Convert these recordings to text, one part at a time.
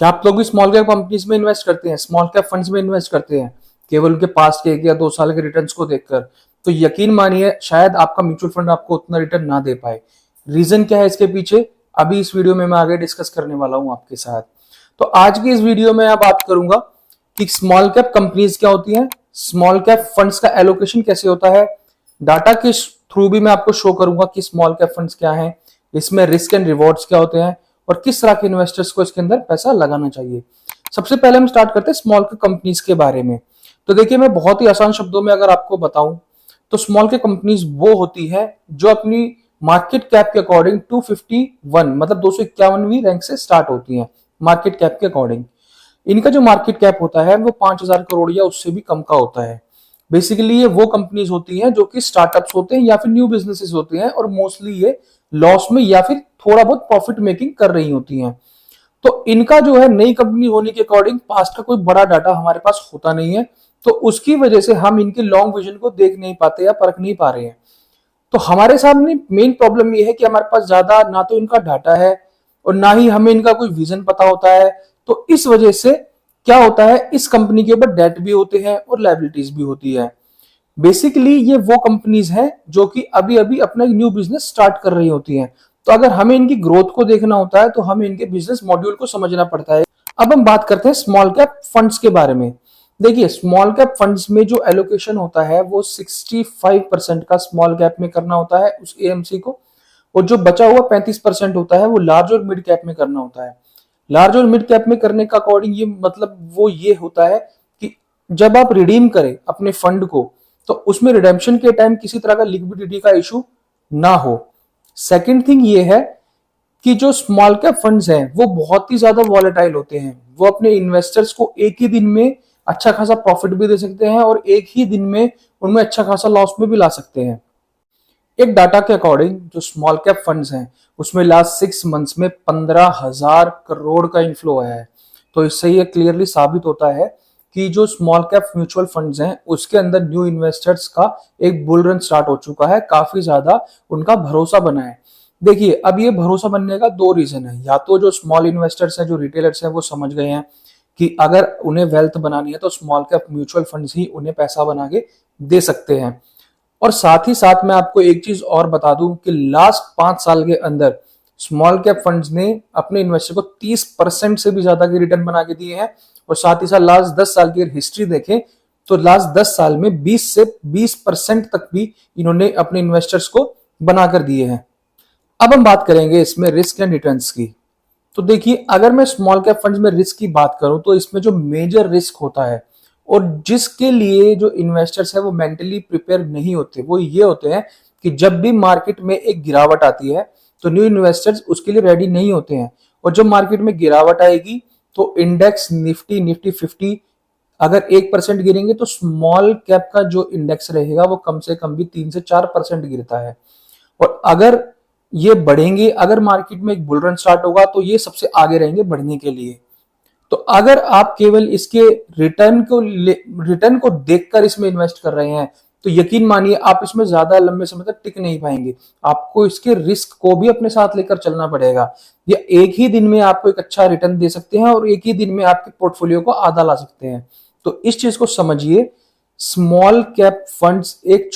क्या आप लोग भी स्मॉल कैप कंपनीज में इन्वेस्ट करते हैं, स्मॉल कैप फंड्स में इन्वेस्ट करते हैं केवल उनके पास के 1 या 2 साल के रिटर्न्स को देखकर? तो यकीन मानिए शायद आपका म्यूचुअल फंड आपको उतना रिटर्न ना दे पाए। रीजन क्या है इसके पीछे, अभी इस वीडियो में मैं आगे डिस्कस करने वाला हूं आपके साथ। तो आज की इस वीडियो में मैं बात करूंगा कि स्मॉल कैप कंपनीज क्या होती हैं, स्मॉल कैप फंड्स का एलोकेशन कैसे होता है, डाटा के थ्रू भी मैं आपको शो करूंगा कि स्मॉल कैप फंड्स क्या हैं, इसमें रिस्क एंड रिवॉर्ड्स क्या होते हैं और किस तरह के इन्वेस्टर्स को इसके अंदर पैसा लगाना चाहिए। सबसे पहले हम स्टार्ट करते हैं स्मॉल कैप कंपनीज के बारे में। तो देखिए, मैं बहुत ही आसान शब्दों में अगर आपको बताऊं तो स्मॉल कैप कंपनीज वो होती है जो अपनी मार्केट कैप के अकॉर्डिंग 251 मतलब 251वीं रैंक से स्टार्ट होती हैं मार्केट कैप के अकॉर्डिंग। इनका जो मार्केट कैप होता है वो 5,000 करोड़ या उससे भी कम का होता है। बेसिकली ये वो कंपनीज होती हैं जो कि स्टार्टअप्स होते हैं या फिर न्यू बिजनेसेस होते हैं और मोस्टली ये लॉस में या फिर थोड़ा बहुत प्रॉफिट मेकिंग कर रही होती हैं। तो इनका जो है नई कंपनी होने के अकॉर्डिंग पास्ट का कोई बड़ा डाटा हमारे पास होता नहीं है, तो उसकी वजह से हम इनके लॉन्ग विजन को देख नहीं पाते या परख नहीं पा रहे हैं। तो हमारे सामने मेन प्रॉब्लम ये है कि हमारे पास ज्यादा ना तो इनका डाटा है और ना ही हमें इनका कोई विजन पता होता है। तो इस वजह से क्या होता है, इस कंपनी के ऊपर डेट भी होते हैं और लायबिलिटीज भी होती है। बेसिकली ये वो कंपनीज हैं जो कि अभी अभी अपना न्यू बिजनेस स्टार्ट कर रही होती हैं। तो अगर हमें इनकी ग्रोथ को देखना होता है तो हमें इनके बिजनेस मॉड्यूल को समझना पड़ता है। अब हम बात करते हैं स्मॉल कैप फंड्स के बारे में। देखिए, स्मॉल कैप फंड्स में जो एलोकेशन होता है वो 65% का स्मॉल कैप में करना होता है उस एएमसी को, और जो बचा हुआ 35% होता है वो लार्ज और मिड कैप में करना होता है। लार्ज और मिड कैप में करने का अकॉर्डिंग ये मतलब वो ये होता है कि जब आप रिडीम करें अपने फंड को तो उसमें रिडेम्पशन के टाइम किसी तरह का लिक्विडिटी का इशू ना हो। सेकंड थिंग ये है कि जो स्मॉल कैप फंड्स हैं वो बहुत ही ज्यादा वॉलेटाइल होते हैं। वो अपने इन्वेस्टर्स को एक ही दिन में अच्छा खासा प्रॉफिट भी दे सकते हैं और एक ही दिन में उनमें अच्छा खासा लॉस में भी ला सकते हैं। एक डाटा के अकॉर्डिंग जो स्मॉल कैप फंड्स हैं उसमें लास्ट 6 मंथ्स में 15,000 करोड़ का इनफ्लो आया है। तो इससे ये क्लियरली साबित होता है कि जो स्मॉल कैप म्यूचुअल फंड्स हैं उसके अंदर न्यू इन्वेस्टर्स का एक बुल रन स्टार्ट हो चुका है, काफी ज्यादा उनका भरोसा बना है। देखिए, अब ये भरोसा बनने का 2 रीजन है। या तो जो स्मॉल इन्वेस्टर्स हैं, जो रिटेलर्स हैं, वो समझ गए हैं कि अगर उन्हें वेल्थ बनानी है तो स्मॉल कैप म्यूचुअल फंड्स ही उन्हें पैसा बना के दे सकते हैं। और साथ ही साथ मैं आपको एक चीज और बता दूं कि लास्ट 5 साल के अंदर स्मॉल कैप फंड्स ने अपने इन्वेस्टर को 30% से भी ज्यादा के रिटर्न बना के दिए हैं। और साथ ही साथ लास्ट 10 साल की हिस्ट्री देखें तो लास्ट 10 साल में 20 से 20% तक भी इन्होंने अपने इन्वेस्टर्स को बनाकर दिए हैं। अब हम बात करेंगे इसमें रिस्क एंड रिटर्न्स की। तो देखिए, अगर मैं स्मॉल कैप फंड्स में रिस्क की बात करूं तो इसमें जो मेजर रिस्क होता है और जिसके लिए जो इन्वेस्टर्स है वो मेंटली प्रिपेयर नहीं होते, वो ये होते हैं कि जब भी मार्केट में एक गिरावट आती है तो न्यू इन्वेस्टर्स उसके लिए रेडी नहीं होते हैं। और जब मार्केट में गिरावट आएगी तो इंडेक्स निफ्टी 50 अगर 1% गिरेंगे तो स्मॉल कैप का जो इंडेक्स रहेगा वो कम से कम भी 3 से 4% गिरता है। और अगर ये बढ़ेंगे, अगर मार्केट में एक बुल रन स्टार्ट होगा तो ये सबसे आगे रहेंगे बढ़ने के लिए। तो अगर आप केवल इसके रिटर्न को देखकर इसमें इन्वेस्ट कर रहे हैं तो यकीन मानिए आप इसमें ज्यादा लंबे समय तक टिक नहीं पाएंगे। आपको इसके रिस्क को भी अपने साथ लेकर चलना पड़ेगा। ये एक ही दिन में आपको एक अच्छा रिटर्न दे सकते हैं और एक ही दिन में आपके पोर्टफोलियो को आधा ला सकते हैं। तो इस चीज को समझिए, स्मॉल कैप फंड्स एक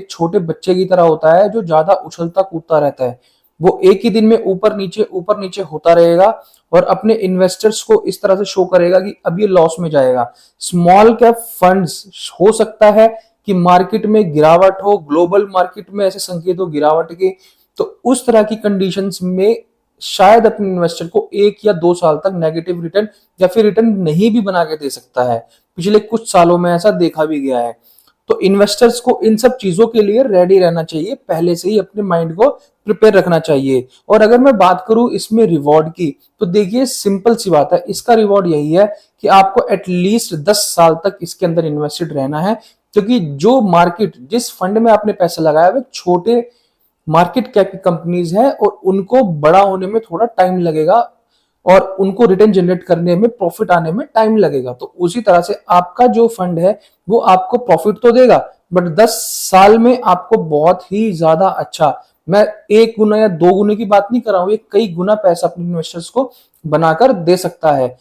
छोटे बच्चे की तरह होता है जो ज्यादा उछलता कूदता रहता है। वो एक ही दिन में ऊपर नीचे होता रहेगा और अपने इन्वेस्टर्स को इस तरह से शो करेगा कि अब ये लॉस में जाएगा। स्मॉल कैप फंड्स हो सकता है कि मार्केट में गिरावट हो, ग्लोबल मार्केट में ऐसे संकेत हो गिरावट के, तो उस तरह की कंडीशंस में शायद अपने इन्वेस्टर को 1 या 2 साल तक नेगेटिव रिटर्न या फिर रिटर्न नहीं भी बना के दे सकता है। पिछले कुछ सालों में ऐसा देखा भी गया है। तो इन्वेस्टर्स को इन सब चीजों के लिए रेडी रहना चाहिए, पहले से ही अपने माइंड को प्रिपेयर रखना चाहिए। और अगर मैं बात करूं इसमें रिवॉर्ड की तो देखिए, सिंपल सी बात है, इसका रिवॉर्ड यही है कि आपको एटलीस्ट 10 साल तक इसके अंदर इन्वेस्टेड रहना है। क्योंकि जो मार्केट जिस फंड में आपने पैसा लगाया वो छोटे मार्केट कैप की कंपनीज है और उनको बड़ा होने में थोड़ा टाइम लगेगा और उनको रिटर्न जनरेट करने में, प्रॉफिट आने में टाइम लगेगा। तो उसी तरह से आपका जो फंड है वो आपको प्रॉफिट तो देगा बट 10 साल में आपको बहुत ही ज्यादा अच्छा, मैं 1 गुना या 2 गुने की बात नहीं कर रहा हूं, ये कई गुना पैसा अपने इन्वेस्टर्स को बनाकर दे सकता है।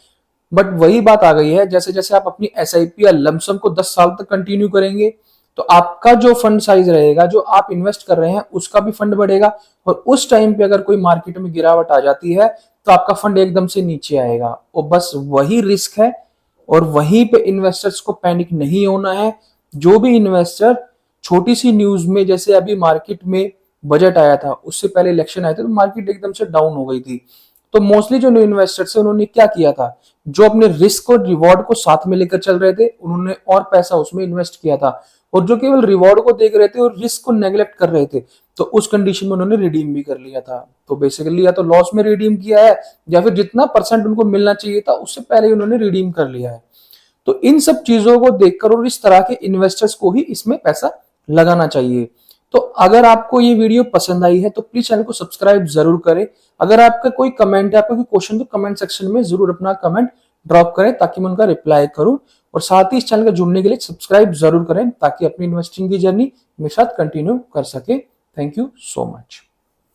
बट वही बात आ गई है, जैसे जैसे आप अपनी एसआईपी या लमसम को 10 साल तक कंटिन्यू करेंगे तो आपका जो फंड साइज रहेगा, जो आप इन्वेस्ट कर रहे हैं उसका भी फंड बढ़ेगा, और उस टाइम पे अगर कोई मार्केट में गिरावट आ जाती है तो आपका फंड एकदम से नीचे आएगा। और बस वही रिस्क है, और वहीं पे इन्वेस्टर्स को पैनिक नहीं होना है। जो भी इन्वेस्टर छोटी सी न्यूज में, जैसे अभी मार्केट में बजट आया था, उससे पहले इलेक्शन आए थे, तो मार्केट एकदम से डाउन हो गई थी, तो मोस्टली जो न्यू इन्वेस्टर्स है उन्होंने क्या किया था, जो अपने रिस्क और रिवॉर्ड को साथ में लेकर चल रहे थे उन्होंने और पैसा उसमें इन्वेस्ट किया था, और जो केवल रिवॉर्ड को देख रहे थे और रिस्क को नेग्लेक्ट कर रहे थे, तो उस कंडीशन में उन्होंने रिडीम भी कर लिया था। तो बेसिकली या तो लॉस में रिडीम किया है, या फिर जितना परसेंट उनको मिलना चाहिए था उससे पहले ही उन्होंने रिडीम कर लिया है। तो इन सब चीजों को देखकर और इस तरह के इन्वेस्टर्स को ही इसमें पैसा लगाना चाहिए। तो अगर आपको ये वीडियो पसंद आई है तो प्लीज चैनल को सब्सक्राइब जरूर करें। अगर आपका कोई कमेंट है, आपका कोई क्वेश्चन, तो कमेंट सेक्शन में जरूर अपना कमेंट ड्रॉप करें ताकि मैं उनका रिप्लाई करूं। और साथ ही इस चैनल का जुड़ने के लिए सब्सक्राइब जरूर करें ताकि अपनी इन्वेस्टिंग की जर्नी मेरे साथ कंटिन्यू कर सके। Thank you so much.